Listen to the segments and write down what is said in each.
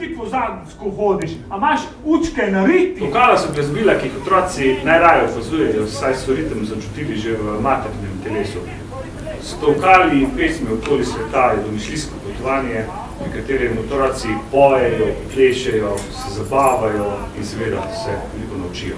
ti kozansko hodiš, a imaš učke na riti? Tokala so glasbila, ki jih otroci najraje opazujejo, saj so ritem začutili že v maternem telesu. So tokali in pesmi okoli sveta je domišljijsko potovanje, pri katerem otroci pojejo, plešejo, se zabavajo in seveda se veliko naučijo.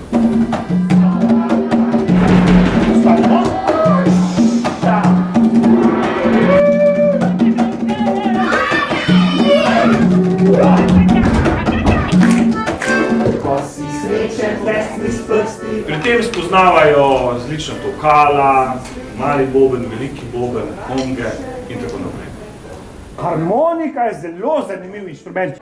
Pri tem spoznavajo različna tokala, mali boben, veliki boben, konge in tako naprej. Harmonika je zelo zanimiv inštrument.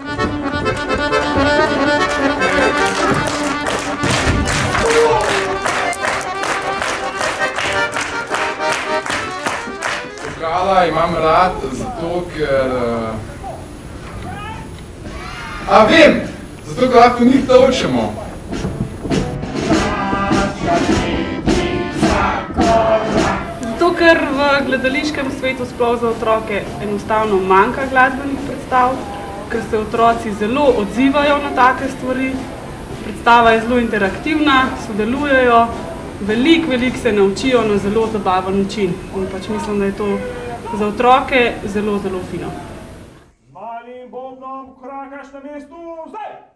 Tokala imam rad zato, ker... A vem! Zato, ker lahko njih tolčemo. Zato, ker v gledališkem svetu sploh za otroke enostavno manjka glasbenih predstav, ker se otroci zelo odzivajo na take stvari, predstava je zelo interaktivna, sodelujejo, veliko se naučijo na zelo zabaven način. In pač mislim, da je to za otroke zelo fino. Z malim bobnom korakaš na mestu zdaj!